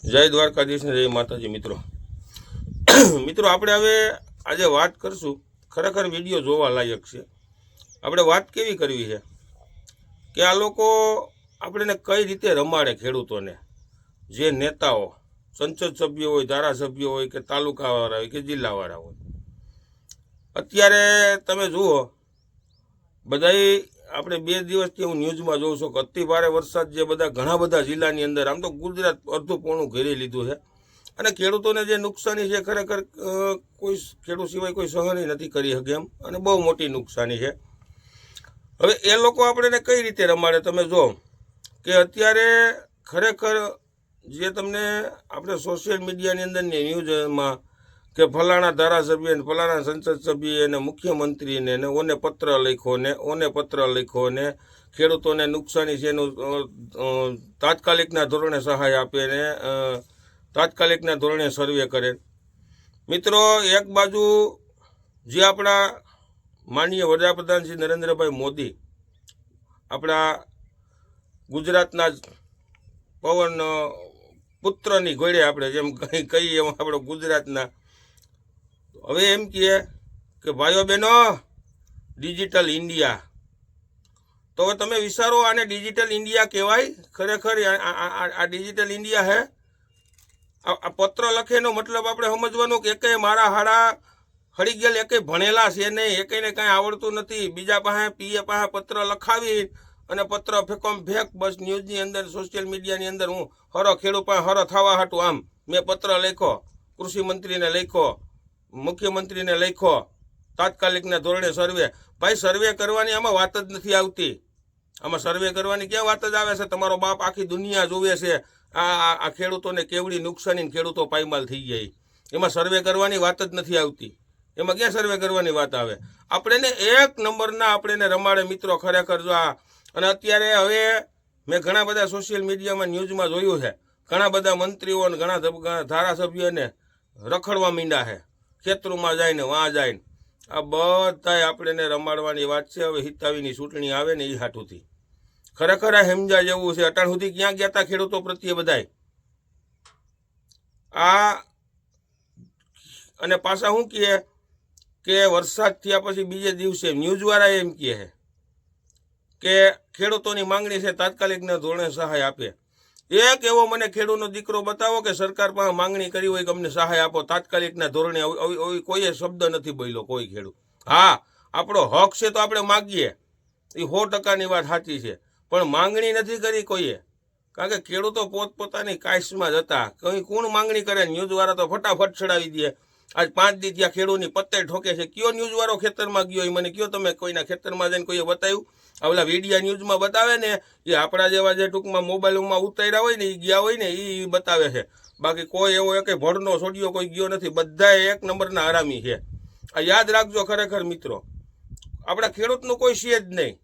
જય દ્વારકાધીશ ને જય માતાજી મિત્રો મિત્રો આપણે હવે આજે વાત કરશું ખરેખર વિડીયો જોવા લાયક છે। આપણે વાત કેવી કરવી છે કે આ લોકો આપણને કઈ રીતે રમાડે ખેડૂતોને, જે નેતાઓ સંસદ સભ્યો હોય, ધારાસભ્યો હોય કે તાલુકાવાળા હોય કે જિલ્લાવાળા હોય। અત્યારે તમે જુઓ બધાય આપણે 2 દિવસથી હું ન્યૂઝમાં જોઉં છું કે અતિ ભારે વરસાદ જે બધા ઘણા બધા જિલ્લાની અંદર, આમ તો ગુજરાત અડધું પોણું ઘેરી લીધું છે અને ખેડૂતોને જે નુકસાની છે ખરેખર કોઈ ખેડૂત સિવાય કોઈ સહન નથી કરી શકે એમ, અને બહુ મોટી નુકસાની છે। હવે એ લોકો આપણને કઈ રીતે રમાડે તમે જો કે અત્યારે ખરેખર જે તમને આપણે સોશિયલ મીડિયાની અંદર ન્યૂઝમાં કે ફલાણા ધારાસભ્ય ને ફલાણા સંસદ સભ્ય ને મુખ્યમંત્રીને ને ઓને પત્ર લખ્યો ને ખેડૂતોને નુકસાની છે એનું તાત્કાલિકના ધોરણે સહાય આપે ને તાત્કાલિકના ધોરણે સર્વે કરે। મિત્રો એક બાજુ જે આપણા માનનીય વડાપ્રધાન શ્રી નરેન્દ્રભાઈ મોદી આપણા ગુજરાતના પવન પુત્રની ઘોડે આપણે જેમ કહીએ એમ આપણો ગુજરાતના, હવે એમ કહે કે ભાઈઓ બહેનો ડિજિટલ ઇન્ડિયા, તો હવે તમે વિચારો આને ડિજિટલ ઇન્ડિયા કહેવાય ખરેખર? આ ડિજિટલ ઇન્ડિયા હે? આ પત્ર લખેનો મતલબ આપણે સમજવાનું કે એકે મારા હાડા હળી ગયેલ એકે ભણેલા છે નહીં, એકેને કાંઈ આવડતું નથી, બીજા પાસે પીએ પાસે પત્ર લખાવી અને પત્ર ફેંકોમ ફેંક બસ ન્યૂઝની અંદર સોશિયલ મીડિયાની અંદર હું હરો ખેડૂત પાસે હરો થવા હાટું આમ મેં પત્ર લખ્યો, કૃષિ મંત્રીને લખ્યો, મુખ્યમંત્રીને લખ્યો, તાત્કાલિકના ધોરણે સર્વે। ભાઈ સર્વે કરવાની આમાં વાત જ નથી આવતી, આમાં સર્વે કરવાની ક્યાં વાત જ આવે છે? તમારો બાપ આખી દુનિયા જોવે છે આ ખેડૂતોને કેવડી નુકસાની, ખેડૂતો પાયમાલ થઈ જાય, એમાં સર્વે કરવાની વાત જ નથી આવતી। એમાં ક્યાં સર્વે કરવાની વાત આવે? આપણને એક નંબરના આપણને રમાડે મિત્રો ખરેખર જો આ। અને અત્યારે હવે મેં ઘણા બધા સોશિયલ મીડિયામાં ન્યૂઝમાં જોયું છે, ઘણા બધા મંત્રીઓ અને ઘણા ધારાસભ્યોને રખડવા માંડ્યા છે, ખેતરોમાં જઈને વાં જઈને, આ બધાય આપણને રમાડવાની વાત છે। હવે હિતાવીની ચૂંટણી આવે ને એ હાટુથી ખરેખર આ સમજા જેવું છે। અટાણ સુધી ક્યાં ગયા હતા ખેડૂતો પ્રત્યે બધાય આ? અને પાછા શું કહે કે વરસાદ થયા પછી બીજે દિવસે ન્યૂઝવાળા એમ કહે છે કે ખેડૂતોની માંગણી છે તાત્કાલિકના ધોરણે સહાય આપે। એક એવો મને ખેડૂતનો દીકરો બતાવો કે સરકાર પાસે માંગણી કરી હોય કે અમને સહાય આપો તાત્કાલિકના ધોરણે, કોઈ શબ્દ નથી બોલ્યો કોઈ ખેડૂત। હા, આપણો હક છે તો આપણે માગીએ, એ 100%ની વાત સાચી છે, પણ માંગણી નથી કરી કોઈએ, કારણ કે ખેડૂતો પોતપોતાની કાયસમાં જ હતા। કંઈ કોણ માંગણી કરે? ન્યૂઝવાળા તો ફટાફટ ચડાવી દે। આજ 5 દી ત્યાં ખેડૂતની પત્તે ઠોકે છે। કયો ન્યૂઝવાળો ખેતરમાં ગયો એ મને કયો તમે? કોઈના ખેતરમાં જઈને કોઈએ બતાવ્યું? આ ઓલા વીડિયા ન્યૂઝમાં બતાવે ને એ આપણા જેવા જે ટૂંકમાં મોબાઈલમાં ઉતાર્યા હોય ને એ ગયા હોય ને એ બતાવે છે, બાકી કોઈ એવો એક ભડનો છોડ્યો કોઈ ગયો નથી, બધા એક નંબરના હરામી છે। આ યાદ રાખજો ખરેખર મિત્રો, આપણા ખેડૂતનું કોઈ છે જ નહીં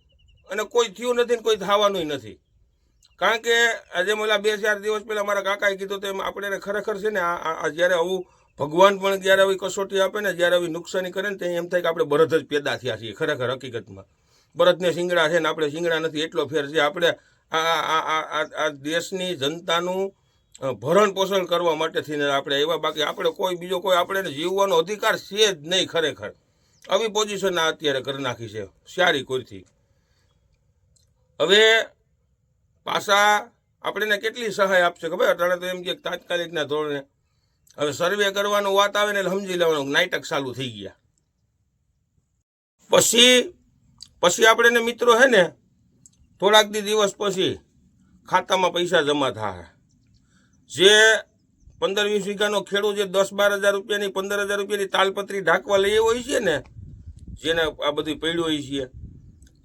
અને કોઈ થયું નથી ને કોઈ થવાનું નથી, કારણ કે આજે ઓલા 2-4 દિવસ પહેલાં મારા કાકાએ કીધું તો એમ આપણે ખરેખર છે ને આ જ્યારે આવું ભગવાન પણ જ્યારે આવી કસોટી આપે ને, જ્યારે આવી નુકસાની કરે ને ત્યાં એમ થાય કે આપણે બળદ જ પેદા થયા છીએ ખરેખર હકીકતમાં। બળદને શિંગડા છે ને આપણે શિંગડા નથી, એટલો ફેર છે। આપણે આ દેશની જનતાનું ભરણ પોષણ કરવા માટે થઈને આપણે એવા, બાકી આપણે કોઈ બીજો કોઈ આપણે જીવવાનો અધિકાર છે જ નહીં ખરેખર। આવી પોઝિશન આ અત્યારે કરી નાખી છે સારી કોઈથી। હવે પાછા આપણને કેટલી સહાય આપશે ખબર? અટાણે તો એમ કે તાત્કાલિકના ધોરણે, હવે સર્વે કરવાનું વાત આવે ને એટલે સમજી લેવાનું નાટક ચાલુ થઈ ગયા। પછી આપણે મિત્રો હે ને થોડાક દિવસ પછી ખાતામાં પૈસા જમા થાય। જે 15-20 વીઘાનો ખેડૂત જે 10-12 હજાર રૂપિયાની 15 હજાર રૂપિયાની તાલપત્રી ઢાંકવા લઈ હોય છે ને, જેને આ બધી પડ્યું હોય છે,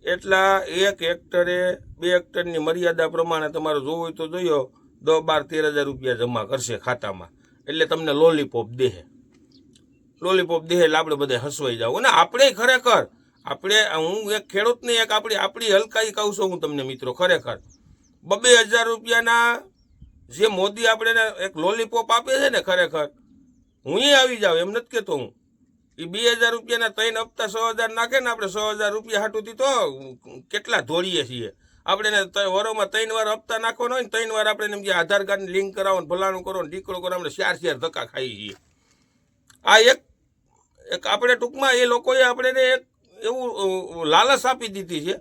એટલા 1 હેક્ટરે 2 હેક્ટરની મર્યાદા પ્રમાણે તમારે જોવું હોય તો જોયો 10-12-13 હજાર રૂપિયા જમા કરશે ખાતામાં, એટલે તમને લોલીપોપ દેહે એટલે આપણે બધા હસવાઈ જાવ। અને આપણે ખરેખર હું એક ખેડૂતની એક આપણી હલકાઈ કહું છું હું તમને મિત્રો, ખરેખર 2-2 હજાર રૂપિયાના જે મોદી આપણે એક લોલીપોપ આપે છે ને, ખરેખર હું આવી જાઉં એમ નથી કહેતો હું, એ 2,000 રૂપિયાના 3 હપ્તા 6,000 નાખે ને, આપણે 6,000 રૂપિયા હાટુથી તો કેટલા દોડીએ છીએ। આપણે વરોમાં 3 વાર હપ્તા નાખવાનો હોય ને 3 વાર આપણે એમ જે આધાર કાર્ડની લિંક કરાવો ને ભલાનું કરો ને ઢીકડો કરો, આપણે 4 ધક્કા ખાઈ છીએ. આ એક આપણે ટૂંકમાં એ લોકોએ આપણે એક એવું લાલચ આપી દીધી છે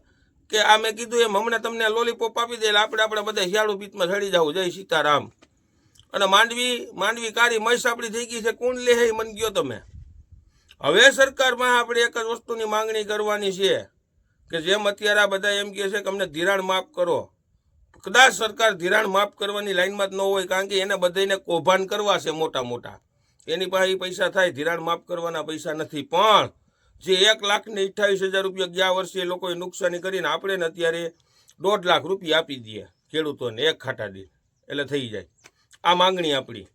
કે આ મેં કીધું એમ હમણાં તમને લોલીપોપ આપી દે એટલે આપણે બધા શિયાળુ પીતમાં ચડી જવું. જય સીતારામ. અને માંડવી કાળી મૈસ આપણી થઈ ગઈ છે. કોણ લે હે મન ગયો તમે? હવે સરકારમાં આપણે એક જ વસ્તુની માંગણી કરવાની છે કે જેમ અત્યારે આ બધા એમ કહે છે કે અમને ધિરાણ માફ કરો. કદાચ સરકાર ધિરાણ માફ કરવાની લાઈનમાં જ ન હોય, કારણ કે એને બધાને કૌભાંડ કરવા છે મોટા. એની પાસે પૈસા થાય, ધિરાણ માફ કરવાના પૈસા નથી. પણ જે 1,28,000 રૂપિયા ગયા વર્ષે એ લોકોએ નુકસાની કરીને આપણે અત્યારે 1.5 લાખ રૂપિયા આપી દઈએ ખેડૂતોને એક ખાટા દી, એટલે થઈ જાય. આ માંગણી આપણી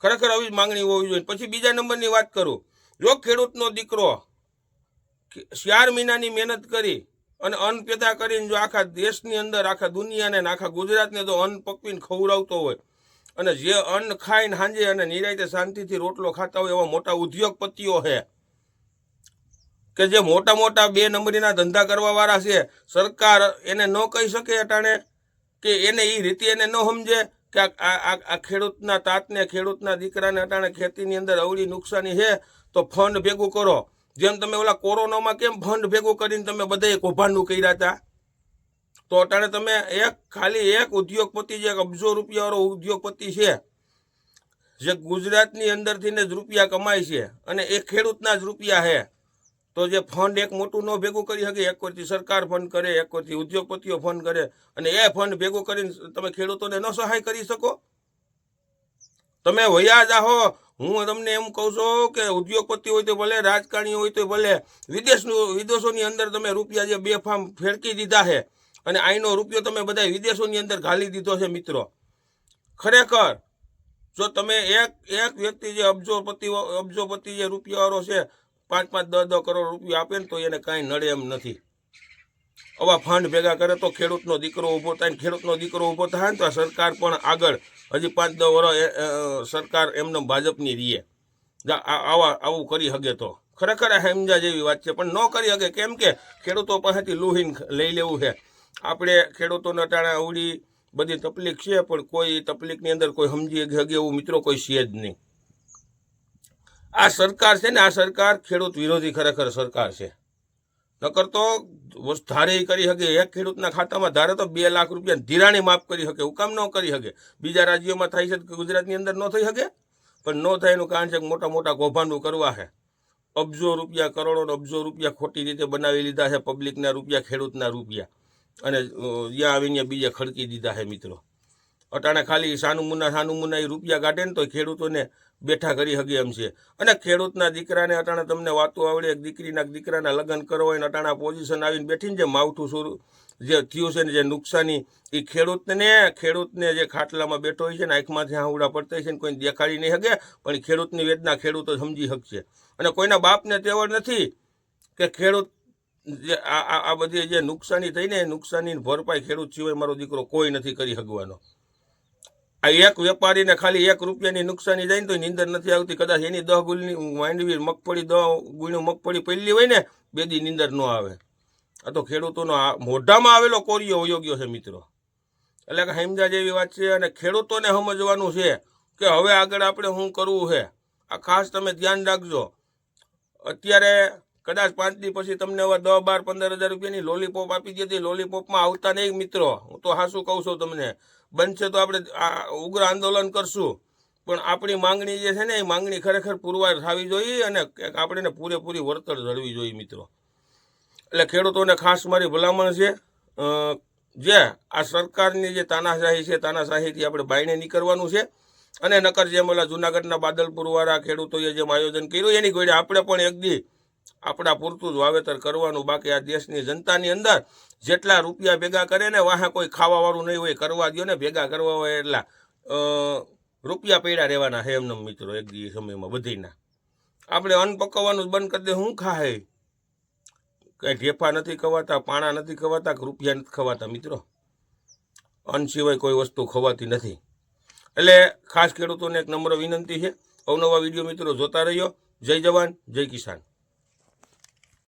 ખરેખર આવી જ માંગણી હોવી જોઈએ. પછી બીજા નંબરની વાત કરું, જો ખેડૂતનો દીકરો 4 મહિનાની મહેનત કરી અને અન્ન પેદા કરીને જો આખા દેશની અંદર, આખા દુનિયાને, આખા ગુજરાતને તો અન્ન પકવીને ખવડાવતો હોય અને જે અન્ન ખાઈને સાંજે અને નિરાંતે શાંતિથી રોટલો ખાતા હોય એવા મોટા ઉદ્યોગપતિઓ છે કે જે મોટા 2 નંબરીના ધંધા કરવા વાળા છે, સરકાર એને ન કહી શકે અટાણે કે એને એ રીતે એને ન સમજે કે આ ખેડૂતના તાતને, ખેડૂતના દીકરાને અટાણે ખેતીની અંદર અવળી નુકસાની છે તો ફંડ ભેગું કરો. જેમ તમે ઓલા કોરોનામાં કેમ ફંડ ભેગું કરીને તમે બધાએ કૌભાંડું કર્યા હતા, તો અટાણે તમે ખાલી એક ઉદ્યોગપતિ, જે અબજો રૂપિયાવાળો ઉદ્યોગપતિ છે, જે ગુજરાતની અંદરથી જ રૂપિયા કમાય છે અને એ ખેડૂતના જ રૂપિયા છે, તો જે ફંડ એક મોટું ન ભેગું કરી શકે, એક કોઈથી સરકાર ફંડ કરે, એક કોઈથી ઉદ્યોગપતિઓ ફંડ કરે, અને એ ફંડ ભેગું કરીને તમે ખેડૂતોને ન સહાય કરી શકો? તમે વયા જાહો. હું તમને એમ કહું છું કે ઉદ્યોગપતિ હોય તો ભલે, રાજકારણી હોય તો ભલે, વિદેશોની અંદર તમે રૂપિયા જે બેફામ ફેરકી દીધા છે અને અહીંનો રૂપિયો તમે બધા વિદેશોની અંદર ઘાલી દીધો છે. મિત્રો ખરેખર જો તમે એક વ્યક્તિ જે અબજોપતિ જે રૂપિયાવાળો છે, 5-5, 10-10 કરોડ રૂપિયા આપે ને તો એને કાંઈ નડે એમ નથી. આવા ફંડ ભેગા કરે તો ખેડૂતનો દીકરો ઊભો થાય, ને ખેડૂતનો દીકરો ઊભો થાય ને તો સરકાર પણ આગળ હજી 5-10 વર્ષ સરકાર એમને ભાજપની રહીએ. આવું કરી શકે તો ખરેખર સમજા જેવી વાત છે, પણ ન કરી શકે. કેમ કે ખેડૂતો પાસેથી લૂહીને લઈ લેવું છે. આપણે ખેડૂતોને અટાણે અવળી બધી તકલીફ છે, પણ કોઈ તકલીફની અંદર કોઈ સમજી શકે એવું મિત્રો કોઈ છે જ નહીં. આ સરકાર છે ને, આ સરકાર ખેડૂત વિરોધી ખરેખર સરકાર છે. નકર તો ધારે કરી શકે, એક ખેડૂતના ખાતામાં ધારે તો 2 લાખ રૂપિયા ધિરાણી માફ કરી શકે. હું કામ ન કરી શકે? બીજા રાજ્યોમાં થાય છે કે ગુજરાતની અંદર ન થઈ શકે? પણ ન થાય એનું કારણ છે કે મોટા કૌભાંડો કરવા છે. અબજો રૂપિયા, કરોડો અબજો રૂપિયા ખોટી રીતે બનાવી લીધા છે, પબ્લિકના રૂપિયા, ખેડૂતના રૂપિયા, અને જ્યાં આવીને બીજે ખડકી દીધા છે. મિત્રો અટાણે ખાલી સાનુમુના એ રૂપિયા કાઢે ને તો ખેડૂતોને બેઠા કરી શકે એમ છે. અને ખેડૂતના દીકરાને અટાણે તમને વાતો આવડે, એક દીકરાના લગ્ન કરવા હોય ને અટાણા પોઝિશન આવીને બેઠીને જે માવઠું જે થયું છે ને જે નુકસાની, એ ખેડૂતને જે ખાટલામાં બેઠો હોય છે ને, આંખમાંથી આંવડા પડતા હોય છે ને, કોઈ દેખાડી નહીં શકે, પણ ખેડૂતની વેદના ખેડૂતો સમજી શકશે. અને કોઈના બાપને તેવડ નથી કે ખેડૂત જે આ બધી જે નુકસાની થઈ ને, નુકસાની ભરપાઈ ખેડૂત સિવાય મારો દીકરો કોઈ નથી કરી શકવાનો. આ એક વેપારીને ખાલી 1 રૂપિયાની નુકસાની જાય ને તો નીંદર નથી આવતી. કદાચ એની 10 ગુણની માંડવી મગફળી 10 ગુણ્યું મગફળી પેલી હોય ને, 2 દી નીંદર ન આવે. આ તો ખેડૂતોનો મોઢામાં આવેલો કોરિયો યોગ્ય છે. મિત્રો એટલે કે સમજા જેવી વાત છે. અને ખેડૂતોને સમજવાનું છે કે હવે આગળ આપણે શું કરવું છે. આ ખાસ તમે ધ્યાન રાખજો. અત્યારે કદાચ 5 દી પછી તમને હવે 10, 12, 15 હજાર રૂપિયાની લોલીપોપ આપી દીધી. લોલીપોપમાં આવતા નહીં મિત્રો, હું તો હાસું કહું છું તમને. બનશે તો આપણે ઉગ્ર આંદોલન કરશું, પણ આપણી માંગણી જે છે ને, એ માંગણી ખરેખર પુરવાર થવી જોઈએ અને આપણે પૂરેપૂરી વળતર જળવી જોઈએ. મિત્રો એટલે ખેડૂતોને ખાસ મારી ભલામણ છે, જે આ સરકારની જે તાનાશાહી છે, તાનાશાહીથી આપણે બાયણે નીકળવાનું છે. અને નકર જેમ ઓલા જુનાગઢના બાદલપુરવાળા ખેડૂતોએ જેમ આયોજન કર્યું એની ગોળે આપણે પણ એક દી આપણા પૂરતું જ વાવેતર કરવાનું. બાકી આ દેશની જનતાની અંદર જેટલા રૂપિયા ભેગા કરે ને, વાહે કોઈ ખાવાવાળું નહીં હોય, કરવા દો ને, ભેગા કરવા હોય એટલા રૂપિયા પડ્યા રહેવાના છે એમને. મિત્રો એક દી સમયમાં બધીના આપણે અન્ન પકવવાનું જ બંધ કરી દે. શું ખાય? કંઈ ઢેફા નથી ખવાતા, પાણા નથી ખવાતા, રૂપિયા નથી ખવાતા. મિત્રો અન્ન સિવાય કોઈ વસ્તુ ખવાતી નથી. એટલે ખાસ ખેડૂતોને એક નમ્ર વિનંતી છે, અવનવા વિડીયો મિત્રો જોતા રહ્યો. જય જવાન, જય કિસાન.